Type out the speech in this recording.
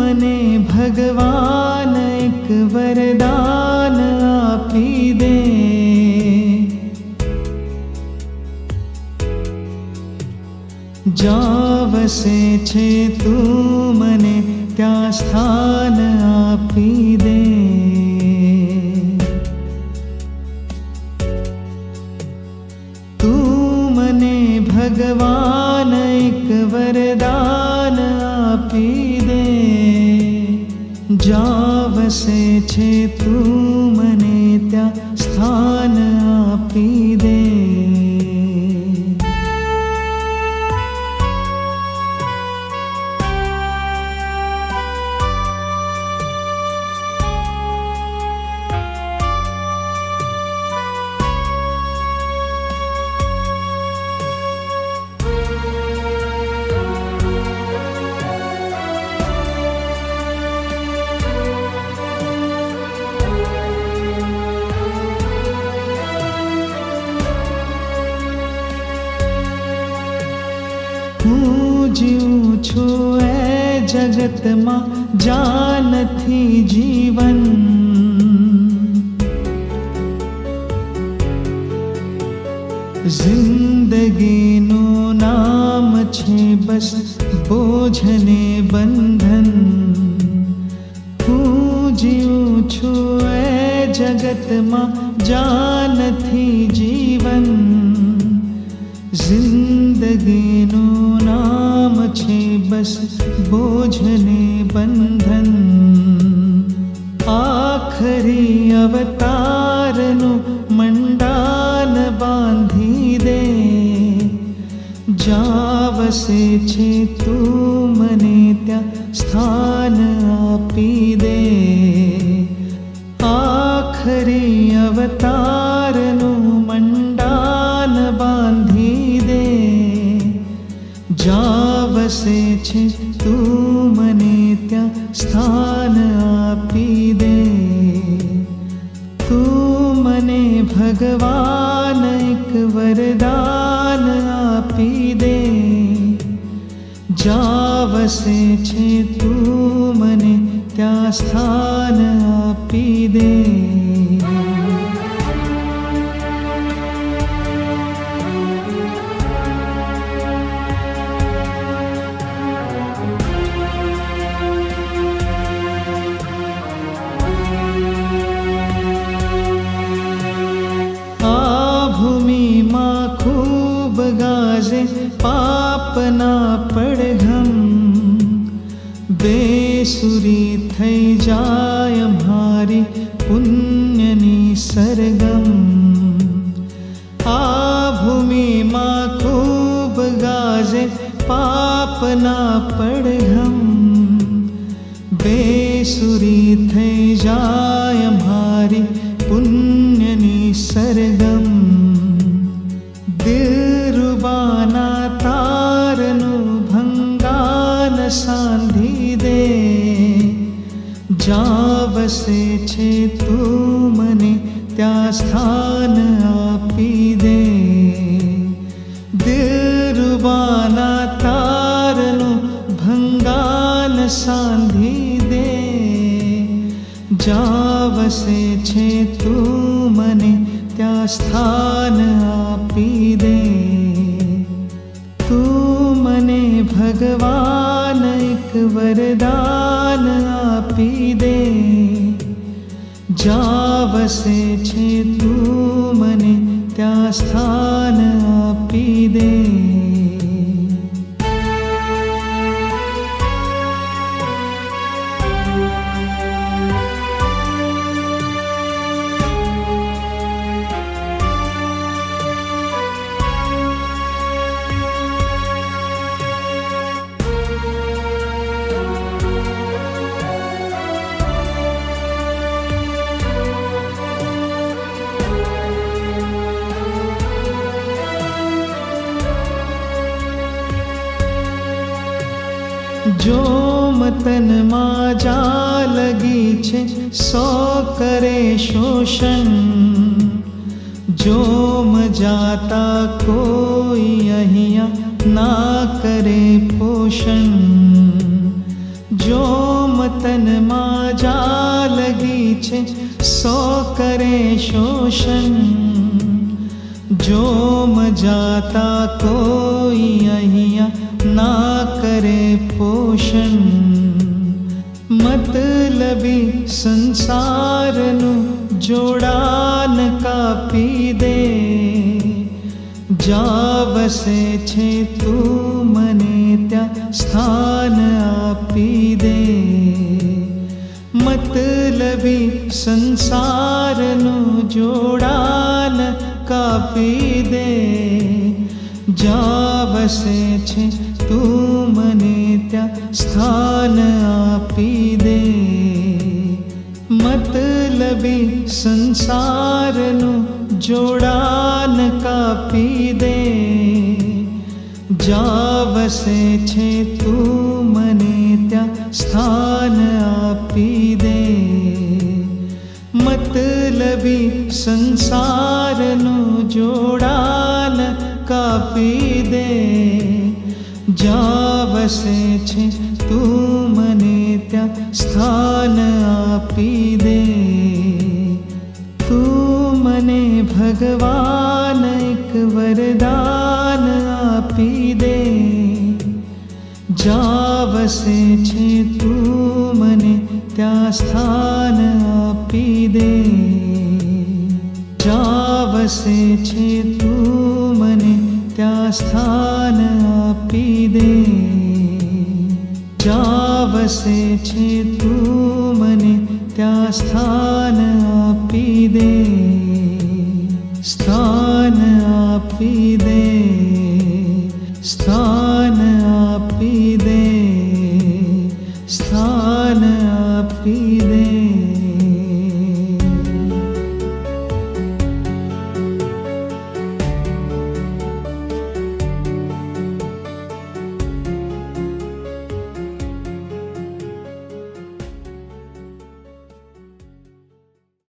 મને ભગવાન એક વરદાન આપી દે, જ્યાં વસે છે તું મને ત્યાં સ્થાન આપી દે। તું મને ભગવાન એક વરદાન આપી દે, જ્યાં વસે છે તું મને ત્યાં સ્થાન આપી દે। હું જીવું છું એ જગતમાં જ્યાં નથી જીવન, જિંદગીનું નામ છે બસ બોझને બંધન। હું જીવું છું એ જગતમાં જ્યાં નથી જીવન, જિંદગીનું નામ છે બસ બોझને બંધન। આખરી અવતારનું મંડાન બાંધી દે, જ્યાં વસે છે તું મને ત્યાં સ્થાન આપી દે। આખરી અવતારનું મંડાન બાંધી દે, જ્યાં વસે છે તું મને ત્યાં સ્થાન આપી દે। તું મને ભગવાન એક વરદાન આપી દે, જ્યાં વસે છે તું મને ત્યાં સ્થાન આપી દે। खूब गाजे पापना પડઘમ, બેસુરી થઈ જાય મારી પુણ્યની સરગમ। આ ભૂમિમાં ખૂબ ગાજે પાપના પડઘમ, બેસુરી થઈ જાય મારી પુણ્યની સરગમ। દિલરુબાના તારનું ભંગાન સાંધી દે, જ્યાં વસે છે તું મને ત્યાં સ્થાન આપી દે। દિલરુબાના તારનું ભંગાન સાંધી દે, જ્યાં વસે છે તું મને ત્યાં સ્થાન આપી દે। તું મને ભગવાન એક વરદાન આપી દે, જ્યાં વસે છે તું મને ત્યાં સ્થાન આપી દે। જો મતનમાં જા લગી છે સો કરે શોષણ, જો મજાતા કોઈ અહીંયા ના કરે પોષણ, જો તનમાં જા લગી છે સો કરે શોષણ જોમ જાતા કોઈ અહીંયા ના કરે પોષણ મતલબી સંસારનું જોડાન કાપી દે જા વસે છે તું મને ત્યાં સ્થાન આપી દે મતલબી સંસારનું જોડાન કાપી દે જા વસે છે તું મને ત્યાં સ્થાન આપી દે મતલબી સંસારનું જોડાન કાપી દે જા વસે છે તું મને ત્યાં સ્થાન આપી દે મતલબી સંસારનું જોડાન કાપી દે જા વસે છે તું મને ત્યાં સ્થાન આપી દે તું મને ભગવાન એક વરદાન આપી દે જા વસે છે તું મને ત્યાં સ્થાન આપી દે જા વસે છે તું મને ત્યાં સ્થાન આપી દે જા વસે છે તું મને ત્યાં સ્થાન આપી દે સ્થાન આપી દે સ્થાન આપી દે સ્થાન આપી દે